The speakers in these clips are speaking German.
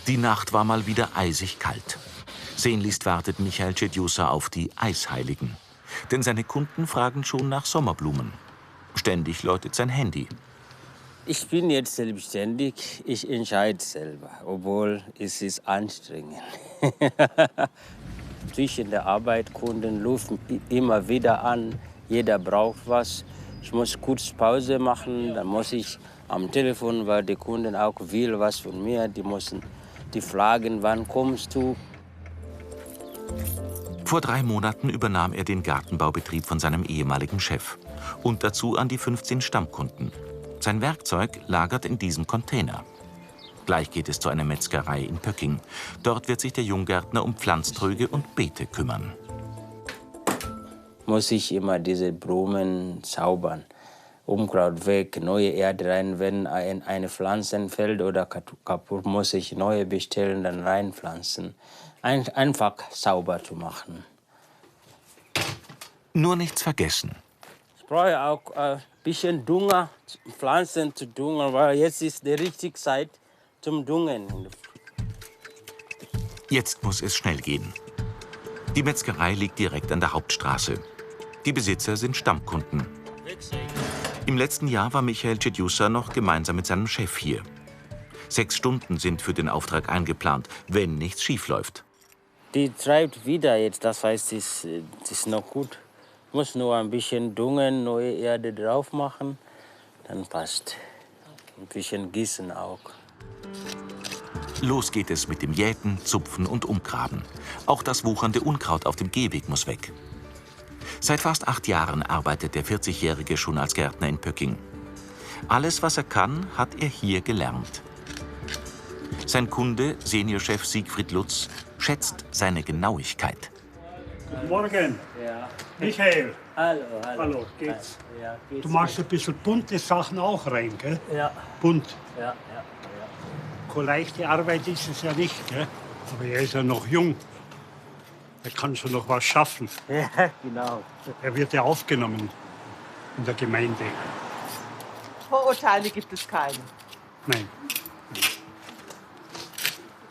Die Nacht war mal wieder eisig kalt. Sehnlichst wartet Michael Cediusa auf die Eisheiligen. Denn seine Kunden fragen schon nach Sommerblumen. Ständig läutet sein Handy. Ich bin jetzt selbstständig, ich entscheide selber, obwohl es ist anstrengend. Zwischen der Arbeit, Kunden rufen immer wieder an, jeder braucht was. Ich muss kurz Pause machen, dann muss ich am Telefon, weil die Kunden auch will was von mir, die fragen, wann kommst du? Vor 3 Monaten übernahm er den Gartenbaubetrieb von seinem ehemaligen Chef. Und dazu an die 15 Stammkunden. Sein Werkzeug lagert in diesem Container. Gleich geht es zu einer Metzgerei in Pöcking. Dort wird sich der Junggärtner um Pflanztröge und Beete kümmern. Muss ich immer diese Blumen zaubern. Unkraut weg, neue Erde rein. Wenn eine Pflanze fällt oder kaputt, muss ich neue bestellen, dann reinpflanzen. Einfach sauber zu machen. Nur nichts vergessen. Ich brauche auch ein bisschen Dünger, Pflanzen zu düngen, weil jetzt ist die richtige Zeit zum Düngen. Jetzt muss es schnell gehen. Die Metzgerei liegt direkt an der Hauptstraße. Die Besitzer sind Stammkunden. Im letzten Jahr war Michael Cediusa noch gemeinsam mit seinem Chef hier. 6 Stunden sind für den Auftrag eingeplant, wenn nichts schief läuft. Die treibt wieder jetzt, das heißt, es ist noch gut. Ich muss nur ein bisschen düngen, neue Erde drauf machen, dann passt. Ein bisschen gießen auch. Los geht es mit dem Jäten, Zupfen und Umgraben. Auch das wuchernde Unkraut auf dem Gehweg muss weg. Seit fast 8 Jahren arbeitet der 40-Jährige schon als Gärtner in Pöcking. Alles, was er kann, hat er hier gelernt. Sein Kunde, Seniorchef Siegfried Lutz, schätzt seine Genauigkeit. Guten Morgen. Ja. Michael. Hallo. Hallo, geht's? Ja, geht's Du machst ein bisschen bunte Sachen auch rein, gell? Ja. Bunt. Ja. Keine leichte Arbeit ist es ja nicht, gell? Aber er ist ja noch jung. Er kann schon noch was schaffen. Ja, genau. Er wird ja aufgenommen in der Gemeinde. Vorurteile gibt es keine. Nein.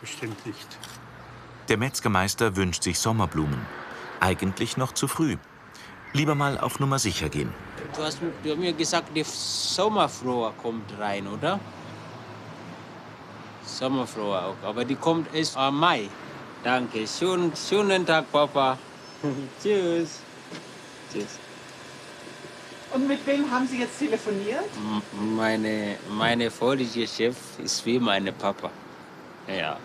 Bestimmt nicht. Der Metzgermeister wünscht sich Sommerblumen. Eigentlich noch zu früh. Lieber mal auf Nummer sicher gehen. Du hast mir gesagt, die Sommerfrohe kommt rein, oder? Sommerfrohe auch, aber die kommt erst am Mai. Danke, schönen Tag, Papa. Tschüss. Tschüss. Und mit wem haben Sie jetzt telefoniert? Meine vorige Chef ist wie meine Papa. Ja.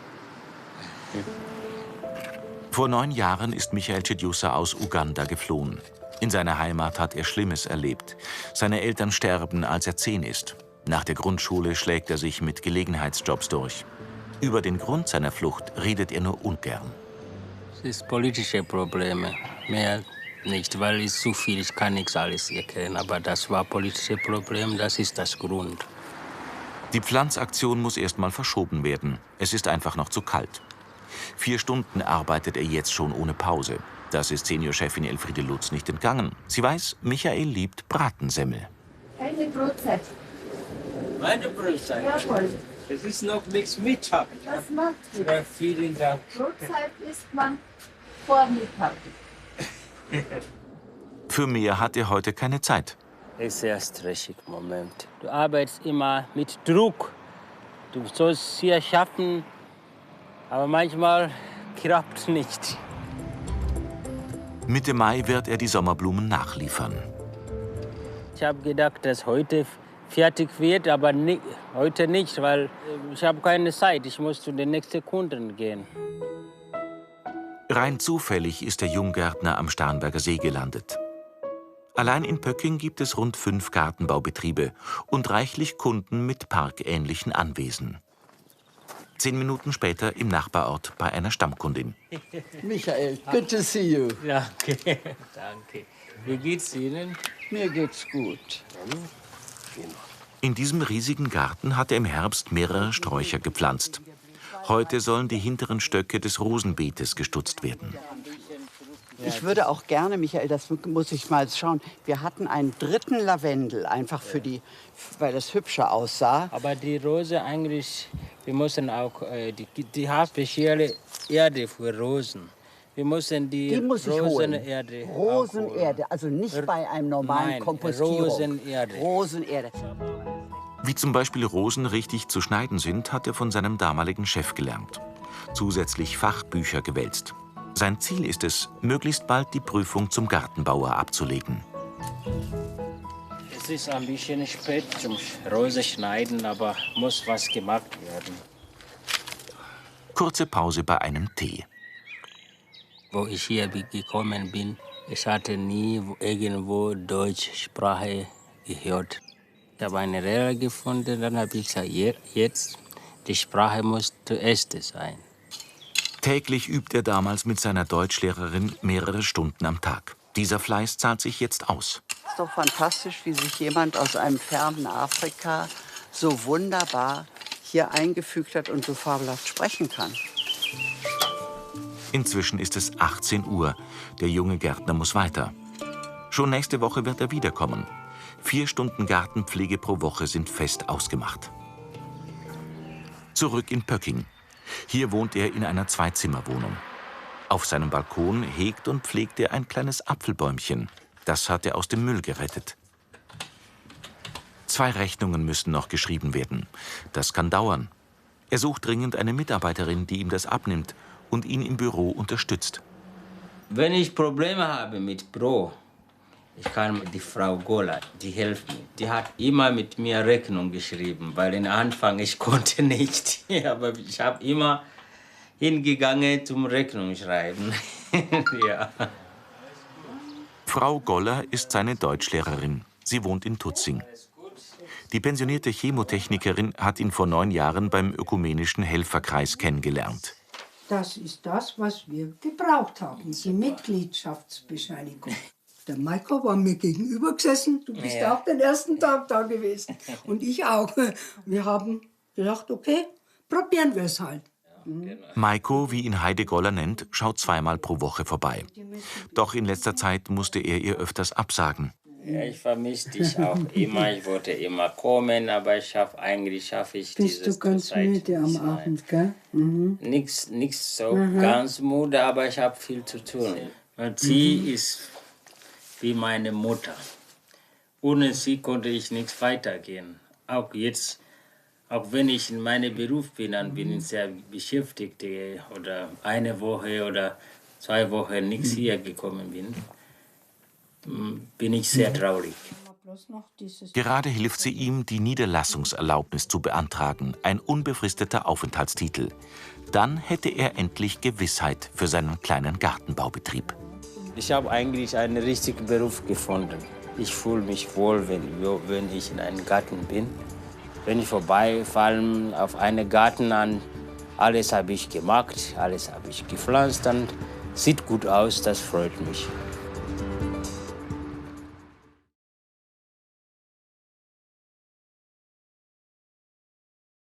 Vor 9 Jahren ist Michael Cediusa aus Uganda geflohen. In seiner Heimat hat er Schlimmes erlebt. Seine Eltern sterben, als er 10 ist. Nach der Grundschule schlägt er sich mit Gelegenheitsjobs durch. Über den Grund seiner Flucht redet er nur ungern. Es ist politische Probleme, mehr nicht, weil es zu viel, ich kann nichts alles erkennen. Aber das war politische Problem, das ist das Grund. Die Pflanzaktion muss erst mal verschoben werden. Es ist einfach noch zu kalt. 4 Stunden arbeitet er jetzt schon ohne Pause. Das ist Seniorchefin Elfriede Lutz nicht entgangen. Sie weiß, Michael liebt Bratensemmel. Eine Brotzeit. Meine Brotzeit? Jawohl. Es ist noch nichts Mittag. Das macht nichts. Ja, vielen Dank. Brotzeit isst man vor Mittag. Für mehr hat er heute keine Zeit. Es ist sehr stressig im Moment. Du arbeitest immer mit Druck. Du sollst hier schaffen, aber manchmal klappt es nicht. Mitte Mai wird er die Sommerblumen nachliefern. Ich habe gedacht, dass heute fertig wird, aber heute nicht, weil ich habe keine Zeit. Ich muss zu den nächsten Kunden gehen. Rein zufällig ist der Junggärtner am Starnberger See gelandet. Allein in Pöcking gibt es rund 5 Gartenbaubetriebe und reichlich Kunden mit parkähnlichen Anwesen. 10 Minuten später im Nachbarort bei einer Stammkundin. Michael, good to see you. Danke, danke. Wie geht's Ihnen? Mir geht's gut. In diesem riesigen Garten hat er im Herbst mehrere Sträucher gepflanzt. Heute sollen die hinteren Stöcke des Rosenbeetes gestutzt werden. Ich würde auch gerne, Michael, das muss ich mal schauen, wir hatten einen dritten Lavendel, einfach weil das hübscher aussah. Aber die Rose eigentlich, wir müssen auch, die haben spezielle Erde für Rosen. Wir müssen die muss ich holen. Rosenerde. Rosenerde, also nicht bei einem normalen Kompostierung. Rosenerde. Rosenerde. Wie zum Beispiel Rosen richtig zu schneiden sind, hat er von seinem damaligen Chef gelernt. Zusätzlich Fachbücher gewälzt. Sein Ziel ist es, möglichst bald die Prüfung zum Gartenbauer abzulegen. Es ist ein bisschen spät zum Rose schneiden, aber muss was gemacht werden. Kurze Pause bei einem Tee. Wo ich hier gekommen bin, ich hatte nie irgendwo Deutschsprache gehört. Ich habe eine Lehrer gefunden, dann habe ich gesagt, jetzt, die Sprache muss zuerst sein. Täglich übt er damals mit seiner Deutschlehrerin mehrere Stunden am Tag. Dieser Fleiß zahlt sich jetzt aus. Es ist doch fantastisch, wie sich jemand aus einem fernen Afrika so wunderbar hier eingefügt hat und so fabelhaft sprechen kann. Inzwischen ist es 18 Uhr. Der junge Gärtner muss weiter. Schon nächste Woche wird er wiederkommen. 4 Stunden Gartenpflege pro Woche sind fest ausgemacht. Zurück in Pöcking. Hier wohnt er in einer Zweizimmerwohnung. Auf seinem Balkon hegt und pflegt er ein kleines Apfelbäumchen. Das hat er aus dem Müll gerettet. 2 Rechnungen müssen noch geschrieben werden. Das kann dauern. Er sucht dringend eine Mitarbeiterin, die ihm das abnimmt und ihn im Büro unterstützt. Wenn ich Probleme habe mit Büro, ich kann die Frau Gola, die hilft mir. Die hat immer mit mir Rechnung geschrieben, weil am Anfang ich konnte nicht. Aber ich habe immer hingegangen zum Rechnung schreiben. Ja. Frau Goller ist seine Deutschlehrerin. Sie wohnt in Tutzing. Die pensionierte Chemotechnikerin hat ihn vor 9 Jahren beim Ökumenischen Helferkreis kennengelernt. Das ist das, was wir gebraucht haben, die Mitgliedschaftsbescheinigung. Der Maiko war mir gegenüber gesessen, du bist auch den ersten Tag da gewesen und ich auch. Wir haben gedacht, okay, probieren wir es halt. Maiko, wie ihn Heide Goller nennt, schaut 2-mal pro Woche vorbei. Doch in letzter Zeit musste er ihr öfters absagen. Ja, ich vermisse dich auch immer. Ich wollte immer kommen, aber schaffe ich Bist dieses du ganz müde am Abend, gell? Mhm. Nichts so ganz müde, aber ich habe viel zu tun. Und sie ist wie meine Mutter. Ohne sie konnte ich nichts weitergehen. Auch jetzt, auch wenn ich in meinem Beruf bin, dann bin ich sehr beschäftigt oder eine Woche oder 2 Wochen nichts hier gekommen bin ich sehr traurig. Gerade hilft sie ihm, die Niederlassungserlaubnis zu beantragen, ein unbefristeter Aufenthaltstitel. Dann hätte er endlich Gewissheit für seinen kleinen Gartenbaubetrieb. Ich habe eigentlich einen richtigen Beruf gefunden. Ich fühle mich wohl, wenn ich in einem Garten bin. Wenn ich vorbeifahre auf einen Garten an, alles habe ich gemacht, alles habe ich gepflanzt, dann sieht gut aus, das freut mich.